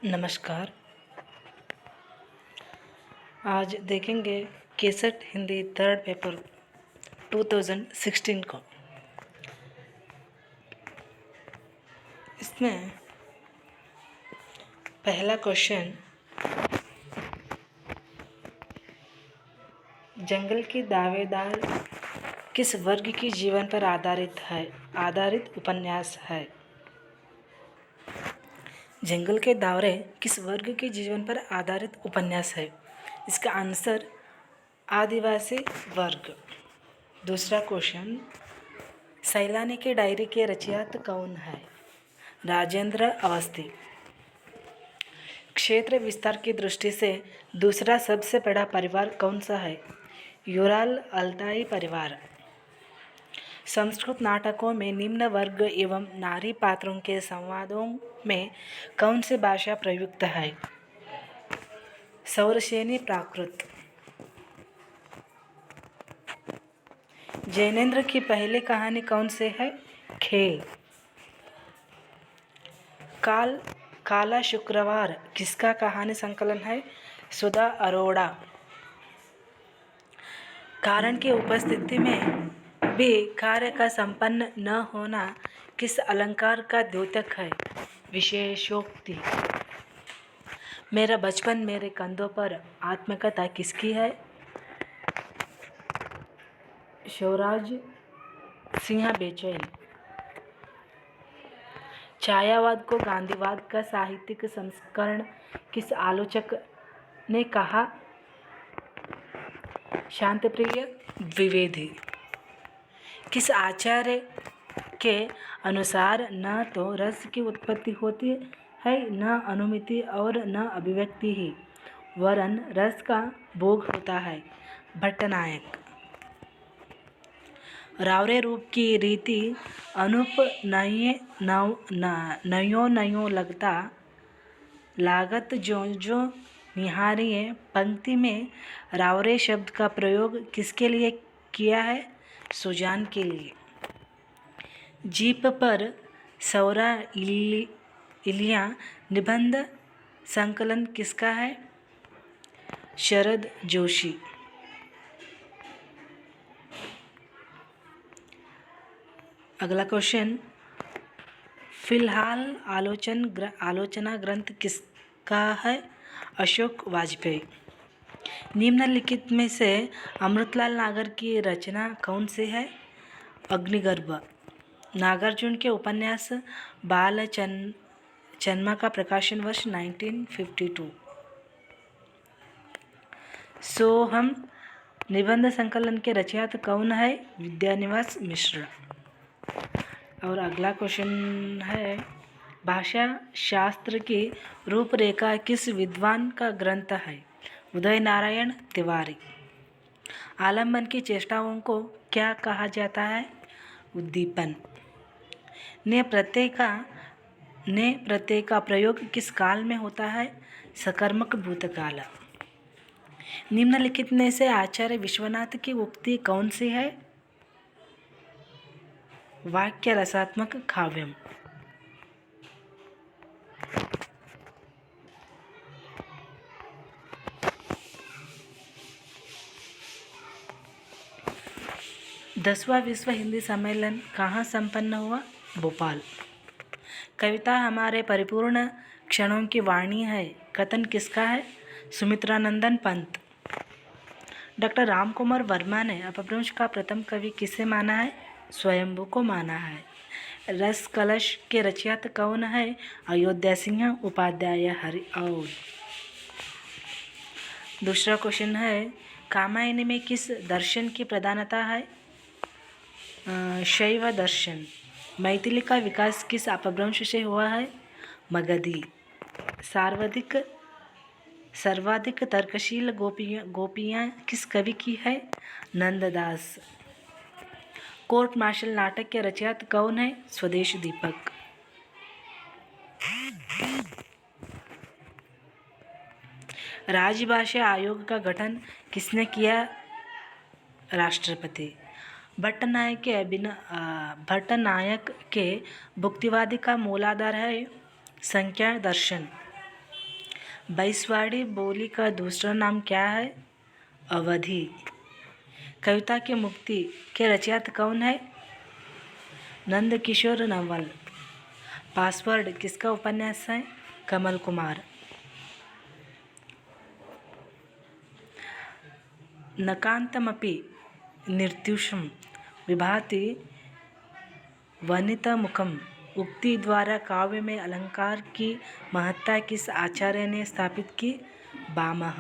नमस्कार। आज देखेंगे केसट हिंदी थर्ड पेपर 2016 को। इसमें पहला क्वेश्चन, जंगल के दावेदार किस वर्ग की जीवन पर आधारित उपन्यास है। जंगल के दावरे किस वर्ग के जीवन पर आधारित उपन्यास है। इसका आंसर आदिवासी वर्ग। दूसरा क्वेश्चन, सैलानी की डायरी के रचयिता कौन है। राजेंद्र अवस्थी। क्षेत्र विस्तार की दृष्टि से दूसरा सबसे बड़ा परिवार कौन सा है। यूराल अल्ताई परिवार। संस्कृत नाटकों में निम्न वर्ग एवं नारी पात्रों के संवादों में कौन सी भाषा प्रयुक्त है। सौरसेनी प्राकृत। जैनेन्द्र की पहली कहानी कौन सी है। खेल। काला शुक्रवार किसका कहानी संकलन है। सुधा अरोड़ा। कारण की उपस्थिति में भी कार्य का संपन्न न होना किस अलंकार का द्योतक है। विशेषोक्ति। मेरा बचपन मेरे कंधों पर आत्मकथा किसकी है। शिवराज सिंह बेचैन। छायावाद को गांधीवाद का साहित्यिक संस्करण किस आलोचक ने कहा। शांतिप्रिय द्विवेदी। किस आचार्य के अनुसार न तो रस की उत्पत्ति होती है, न अनुमिति और न अभिव्यक्ति ही, वरन रस का भोग होता है। भट्टनायक। रावरे रूप की रीति अनुप नयो लगता लागत जो निहारिये। पंक्ति में रावरे शब्द का प्रयोग किसके लिए किया है। सुजान के लिए। जीप पर सौरा इलिया निबंध संकलन किसका है। शरद जोशी। अगला क्वेश्चन, फिलहाल आलोचना ग्रंथ किसका है। अशोक वाजपेयी। निम्नलिखित में से अमृतलाल नागर की रचना कौन सी है। अग्निगर्भ। नागार्जुन के उपन्यास बालचन्मा का प्रकाशन वर्ष 1952। सोहम निबंध संकलन के रचयिता कौन है। विद्यानिवास मिश्र। और अगला क्वेश्चन है, भाषा शास्त्र की रूपरेखा किस विद्वान का ग्रंथ है। उदय नारायण तिवारी। आलम्बन की चेष्टाओं को क्या कहा जाता है। उद्दीपन। ने प्रत्यय का प्रयोग किस काल में होता है। सकर्मक भूतकाल। निम्नलिखित में से आचार्य विश्वनाथ की उक्ति कौन सी है। वाक्य रसात्मक काव्यम। दसवां विश्व हिंदी सम्मेलन कहाँ संपन्न हुआ। भोपाल। कविता हमारे परिपूर्ण क्षणों की वाणी है, कथन किसका है। सुमित्रानंदन पंत। डॉक्टर रामकुमार वर्मा ने अपभ्रंश का प्रथम कवि किसे माना है। स्वयंभू को माना है। रस कलश के रचयिता कौन है। अयोध्या सिंह उपाध्याय हरिऔध। दूसरा क्वेश्चन है, कामायनी में किस दर्शन की प्रधानता है। शैव दर्शन। मैथिली का विकास किस अपभ्रंश से हुआ है। मगधी। सर्वाधिक तर्कशील गोपियाँ किस कवि की है। नंददास। कोर्ट मार्शल नाटक के रचयिता कौन है। स्वदेश दीपक। राजभाषा आयोग का गठन किसने किया। राष्ट्रपति। भट्टनायक के भुक्तिवादी का मूलाधार है संख्या दर्शन। बांसवाड़ी बोली का दूसरा नाम क्या है? अवधी। कविता के मुक्ति के रचयिता कौन है? नंद किशोर नवल। पासवर्ड किसका उपन्यास है? कमल कुमार। नकान्तमपि निर्दोषं विभाति वनितामुखम उक्ति द्वारा काव्य में अलंकार की महत्ता किस आचार्य ने स्थापित की? भामह।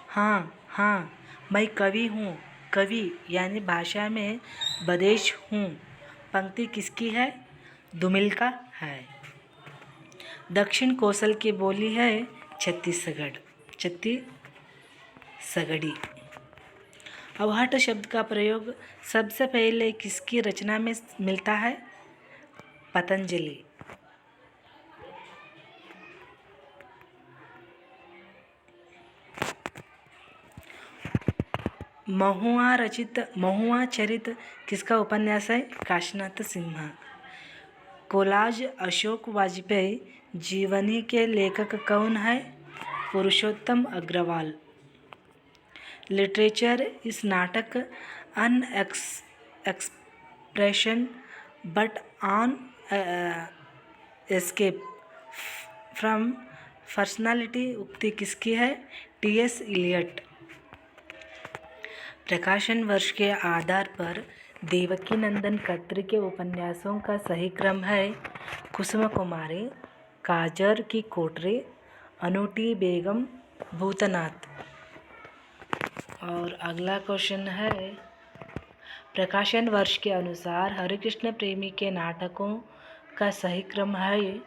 हाँ, मैं कवि हूँ। कवि यानी भाषा में बदेश हूँ। पंक्ति किसकी है? धूमिल का है। दक्षिण कोसल की बोली है छत्तीसगढ़ी। अवहट शब्द का प्रयोग सबसे पहले किसकी रचना में मिलता है? पतंजलि। महुआ चरित किसका उपन्यास है? काशीनाथ सिन्हा। कोलाज अशोक वाजपेयी जीवनी के लेखक कौन है? पुरुषोत्तम Agarwal. Literature is not an expression but an escape from personality उक्ति किसकी है? टी.एस. इलियट। प्रकाशन वर्ष के आधार पर देवकी नंदन खत्री के उपन्यासों का सही क्रम है? कुसुम कुमारी, काजर की कोठरी, अनूठी बेगम, भूतनाथ। और अगला क्वेश्चन है, प्रकाशन वर्ष के अनुसार हरिकृष्ण प्रेमी के नाटकों का सही क्रम है?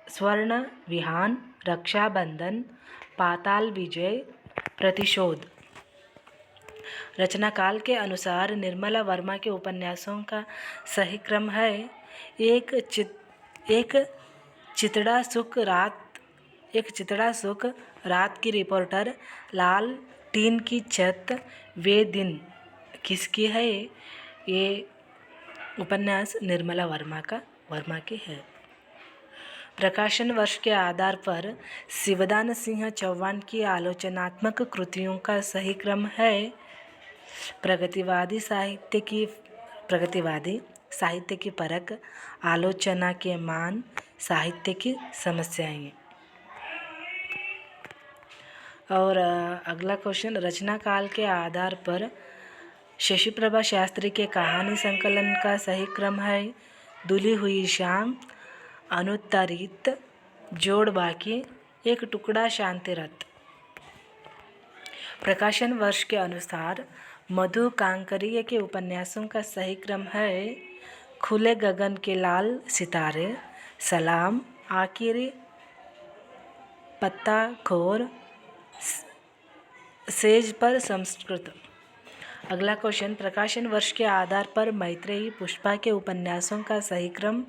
स्वर्ण विहान, रक्षाबंधन, पाताल विजय, प्रतिशोध। रचना काल के अनुसार निर्मला वर्मा के उपन्यासों का सही क्रम है? एक चितड़ा सुख रात की रिपोर्टर, लाल टीन की छत, वे दिन किसकी है? ये उपन्यास निर्मला वर्मा की है। प्रकाशन वर्ष के आधार पर शिवदान सिंह चौहान की आलोचनात्मक कृतियों का सही क्रम है? प्रगतिवादी साहित्य की परख, आलोचना के मान, साहित्य की समस्याएं। और अगला क्वेश्चन, रचना काल के आधार पर शशि प्रभा शास्त्री के कहानी संकलन का सही क्रम है? धुली हुई शाम, अनुत्तरित, जोड़ बाकी, एक टुकड़ा, शांतिरत। प्रकाशन वर्ष के अनुसार मधु कांकरिया के उपन्यासों का सही क्रम है? खुले गगन के लाल सितारे, सलाम, आखिरी पत्ताखोर, सेज पर संस्कृत। अगला क्वेश्चन, प्रकाशन वर्ष के आधार पर मैत्रेयी पुष्पा के उपन्यासों का सही क्रम?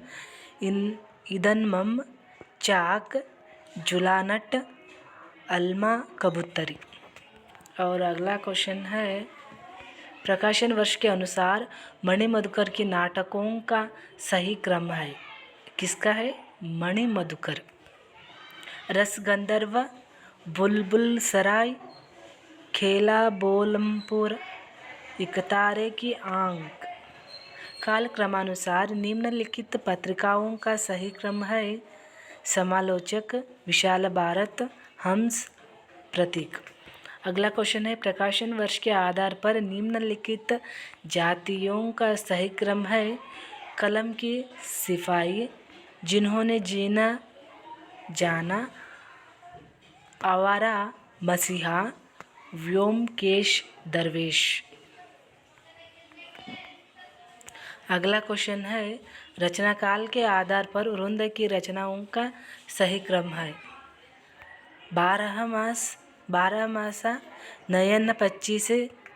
इदन्मम, चाक, जुलानट, अल्मा कबूतरी। और अगला क्वेश्चन है, प्रकाशन वर्ष के अनुसार मणि मधुकर के नाटकों का सही क्रम है? किसका है? मणि मधुकर। रसगंधर्व, बुलबुल सराय, खेला बोलमपुर, इकतारे की आंख। काल क्रमानुसार निम्नलिखित पत्रिकाओं का सही क्रम है? समालोचक, विशाल भारत, हंस, प्रतीक। अगला क्वेश्चन है, प्रकाशन वर्ष के आधार पर निम्नलिखित जातियों का सही क्रम है? कलम की सिपाही, जिन्होंने जीना जाना, आवारा मसीहा, व्योमकेश दरवेश। अगला क्वेश्चन है, रचना काल के आधार पर वृंद की रचनाओं का सही क्रम है? 12 मासा, नयन 25,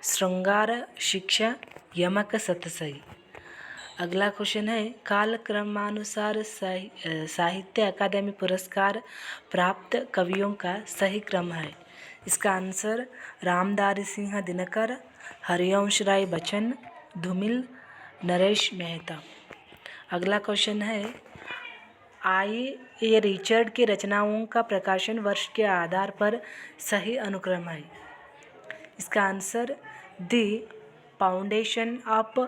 श्रृंगार, शिक्षा, यमक सतसई। अगला क्वेश्चन है, काल क्रमानुसार साहित्य अकादमी पुरस्कार प्राप्त कवियों का सही क्रम है? इसका आंसर रामधारी सिंह दिनकर, हरिवंश राय बच्चन, धूमिल, नरेश मेहता। अगला क्वेश्चन है, ये रिचर्ड की रचनाओं का प्रकाशन वर्ष के आधार पर सही अनुक्रम है। इसका answer the foundation of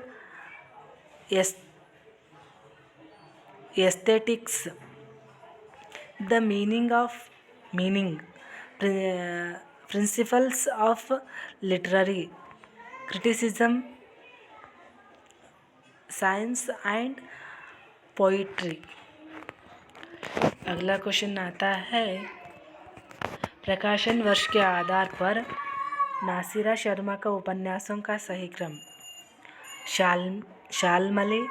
aesthetics, the meaning principles of literary criticism, science and poetry. अगला क्वेश्चन आता है, प्रकाशन वर्ष के आधार पर नासिरा शर्मा का उपन्यासों का सही क्रम। शालमली,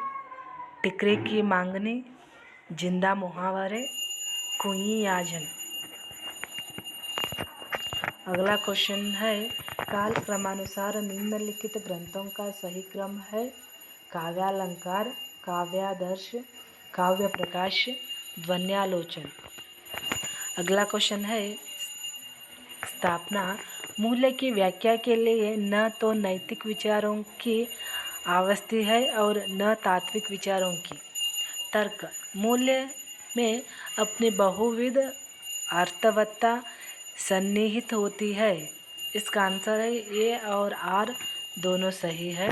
टिकरे की मांगनी, जिंदा मुहावरे, कुई याजन। अगला क्वेश्चन है, काल क्रमानुसार निम्नलिखित ग्रंथों का सही क्रम है। काव्यालंकार, काव्यादर्श, काव्य प्रकाश, ध्वन्यालोचन। अगला क्वेश्चन है, स्थापना। मूल्य की व्याख्या के लिए न तो नैतिक विचारों की आवश्यकता है और न तात्विक विचारों की। तर्क। मूल्य में अपनी बहुविध अर्थवत्ता सन्निहित होती है। इसका आंसर है ए और आर दोनों सही है।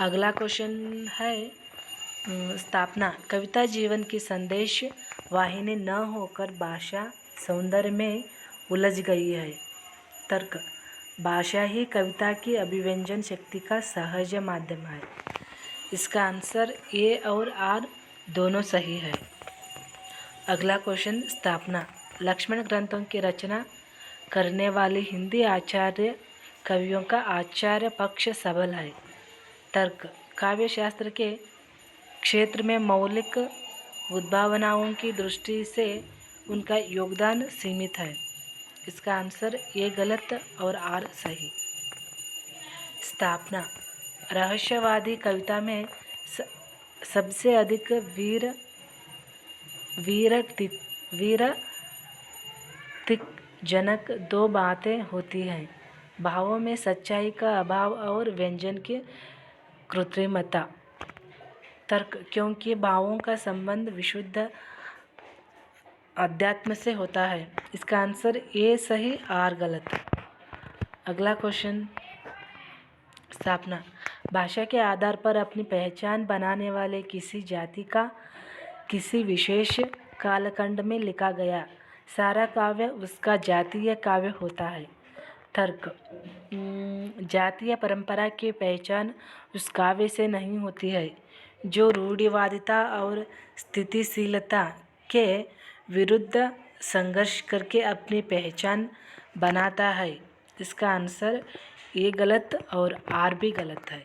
अगला क्वेश्चन है, स्थापना। कविता जीवन की संदेश वाहिनी न होकर भाषा सौंदर्य में उलझ गई है। तर्क। भाषा ही कविता की अभिव्यंजन शक्ति का सहज माध्यम है। इसका आंसर ए और आर दोनों सही है। अगला क्वेश्चन, स्थापना। लक्ष्मण ग्रंथों की रचना करने वाले हिंदी आचार्य कवियों का आचार्य पक्ष सबल है। तर्क। काव्य शास्त्र के क्षेत्र में मौलिक उद्भावनाओं की दृष्टि से उनका योगदान सीमित है। इसका आंसर ए गलत और आर सही। स्थापना। रहस्यवादी कविता में सबसे अधिक वीरतिकजनक दो बातें होती हैं, भावों में सच्चाई का अभाव और व्यंजन की कृत्रिमता। तर्क। क्योंकि भावों का संबंध विशुद्ध अध्यात्म से होता है। इसका आंसर ए सही, आर गलत। अगला क्वेश्चन, स्थापना। भाषा के आधार पर अपनी पहचान बनाने वाले किसी जाति का किसी विशेष कालखंड में लिखा गया सारा काव्य उसका जातीय काव्य होता है। तर्क। जातीय परंपरा की पहचान उस काव्य से नहीं होती है जो रूढ़िवादिता और स्थितिशीलता के विरुद्ध संघर्ष करके अपनी पहचान बनाता है। इसका आंसर ए गलत और आर भी गलत है।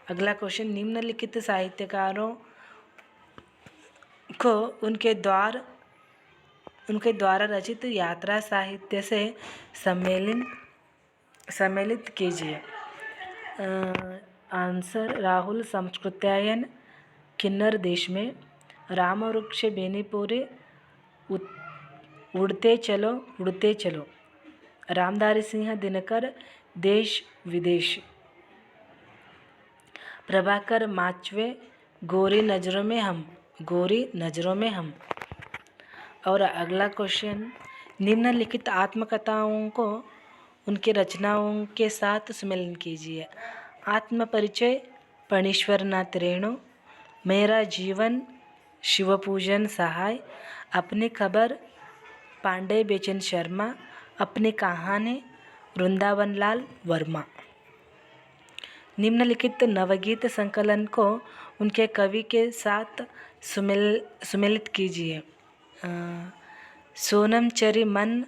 अगला क्वेश्चन, निम्नलिखित साहित्यकारों को उनके द्वारा रचित यात्रा साहित्य से सम्मिलित कीजिए। आंसर, राहुल संस्कृत्यायन, किन्नर देश में, रामवृक्ष बेनीपुरी, उड़ते चलो, रामधारी सिंह दिनकर, देश विदेश, प्रभाकर माचवे, गोरी नज़रों में हम। और अगला क्वेश्चन, निम्नलिखित आत्मकथाओं को उनकी रचनाओं के साथ सम्मिलन कीजिए। आत्मपरिचय, फणीश्वरनाथ रेणु, मेरा जीवन, शिवपूजन सहाय, अपनी खबर, पांडे बेचन शर्मा, अपनी कहानी, वृंदावनलाल वर्मा। निम्नलिखित नवगीत संकलन को उनके कवि के साथ सम्मिलित कीजिए। सोनम चरी मन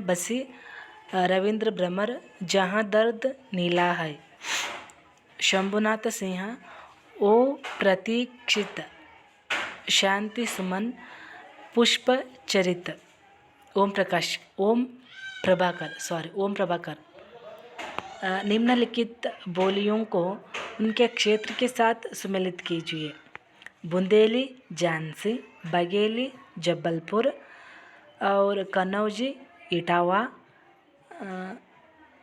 बसी, रविंद्र भ्रमर, जहाँ दर्द नीला है, शंभुनाथ सिंह, ओ प्रतीक्षित, शांति सुमन, पुष्प चरित, ओम प्रभाकर। निम्नलिखित बोलियों को उनके क्षेत्र के साथ सम्मिलित कीजिए। बुंदेली झांसी, बघेली जबलपुर और कन्नौजी इटावा,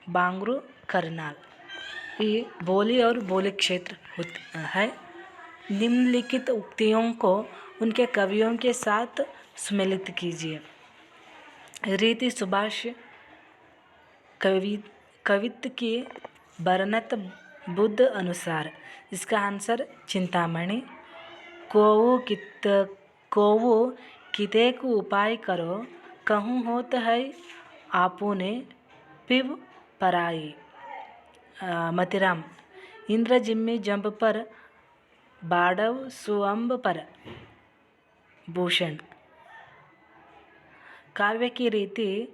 बांगरू करनाल। ये बोली और बोली क्षेत्र है। निम्नलिखित उक्तियों को उनके कवियों के साथ सम्मिलित कीजिए। रीति सुभाष कवित्व की वर्णत बुद्ध अनुसार। इसका आंसर चिंतामणि। कोवु कितेक उपाय करो, कहूँ होत है आपुने पिव पराई। मतिराम। इंद्र जिम्मी जंब पर बाड़व सुअंब पर भूषण। काव्य की रीति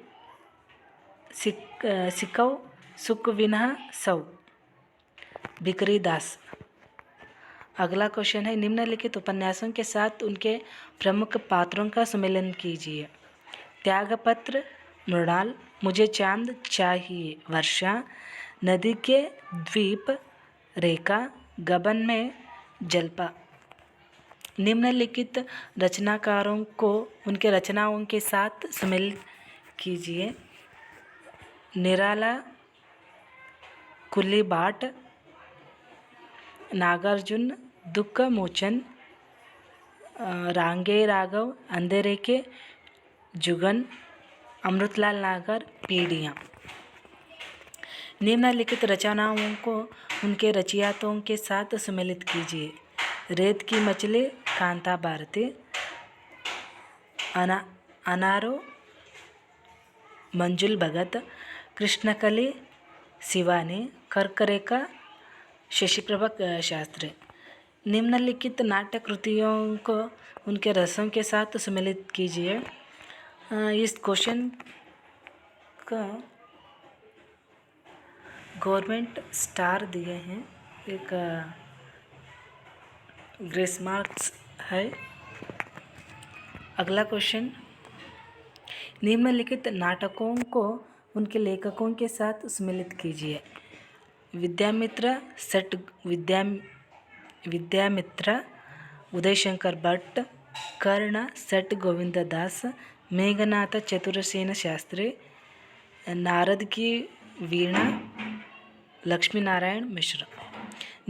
सिकौ सुख विनह सौ। बिकरी दास। अगला क्वेश्चन है, निम्नलिखित उपन्यासों के साथ उनके प्रमुख पात्रों का सम्मेलन कीजिए। त्यागपत्र, मृणाल, मुझे चांद चाहिए, वर्षा, नदी के द्वीप, रेखा, गबन में जलपा। निम्नलिखित रचनाकारों को उनके रचनाओं के साथ सम्मिलित कीजिए। निराला, कुली बाट, नागार्जुन, दुख मोचन, रांगे राघव, अंधेरे के जुगन, अमृतलाल नागर, पीढ़ियाँ। निम्नलिखित रचनाओं को उनके रचयिताओं के साथ सम्मिलित कीजिए। रेत की मछली, कांता भारती, अनारो, मंजुल भगत, कृष्णकली, शिवानी, कर्करेखा, शशिप्रभा शास्त्री। निम्नलिखित नाट्य कृतियों को उनके रसों के साथ सम्मिलित कीजिए। इस क्वेश्चन का गवर्नमेंट स्टार दिए हैं, एक ग्रेस मार्क्स है। अगला क्वेश्चन, निम्नलिखित नाटकों को उनके लेखकों के साथ सम्मिलित कीजिए। विद्यामित्र, उदयशंकर भट्ट, कर्ण, सेठ गोविंददास, मेघनाथ चतुरसेन शास्त्री, नारद की वीणा, लक्ष्मी नारायण मिश्र।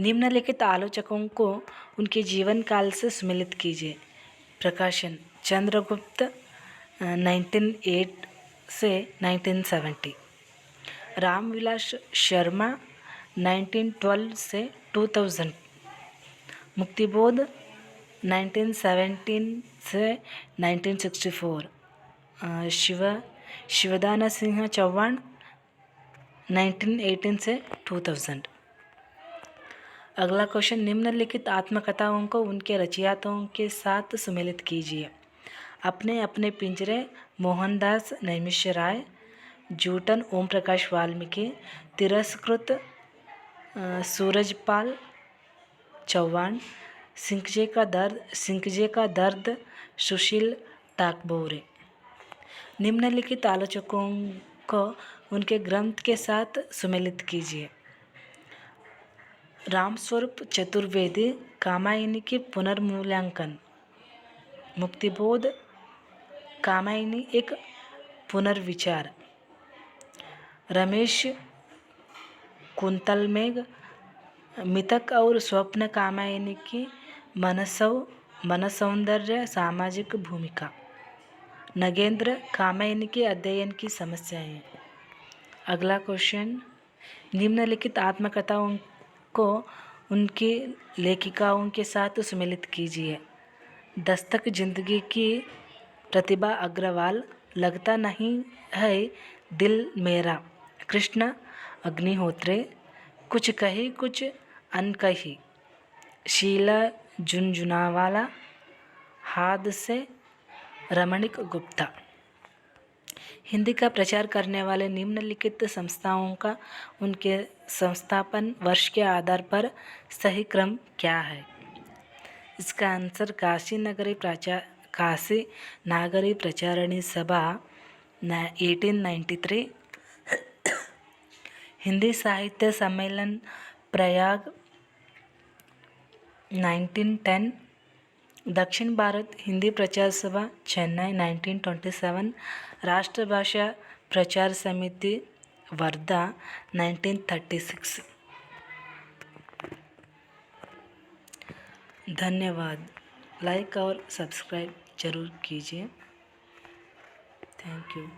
निम्नलिखित आलोचकों को उनके जीवन काल से सम्मिलित कीजिए। प्रकाशन, चंद्रगुप्त 1908 से 1970, रामविलास शर्मा 1912 से 2000, मुक्तिबोध 1917 से 1964, शिवदान सिंह चौहान 1918 से 2000। अगला क्वेश्चन, निम्नलिखित आत्मकथाओं को उनके रचयिताओं के साथ सम्मिलित कीजिए। अपने अपने पिंजरे, मोहनदास नैमिषारण्य, जूटन ओम प्रकाश वाल्मीकि, तिरस्कृत सूरजपाल चौहान, सिंकजे का दर्द सुशील टाकबोरे। निम्नलिखित आलोचकों को उनके ग्रंथ के साथ सम्मिलित कीजिए। रामस्वरूप चतुर्वेदी, कामायनी की पुनर्मूल्यांकन, मुक्तिबोध, कामायनी एक पुनर्विचार, रमेश कुंतलमेघ, मितक और स्वप्न, कामायनी की मनसौंदर्य सामाजिक भूमिका, नगेंद्र, कामायनी के अध्ययन की समस्याएं। अगला क्वेश्चन, निम्नलिखित आत्मकथाओं को उनकी लेखिकाओं के साथ सम्मिलित कीजिए। दस्तक जिंदगी की, प्रतिभा अग्रवाल, लगता नहीं है दिल मेरा, कृष्ण अग्निहोत्री, कुछ कही कुछ अनकही, शीला झुनझुनवाला, हाथ से रमणीक गुप्ता। हिंदी का प्रचार करने वाले निम्नलिखित संस्थाओं का उनके संस्थापन वर्ष के आधार पर सही क्रम क्या है? इसका आंसर काशी नागरी प्रचारणी सभा 1893, हिंदी साहित्य सम्मेलन प्रयाग 1910, दक्षिण भारत हिंदी प्रचार सभा चेन्नई 1927, राष्ट्रभाषा प्रचार समिति वर्धा 1936। धन्यवाद। लाइक और सब्सक्राइब ज़रूर कीजिए। Thank you.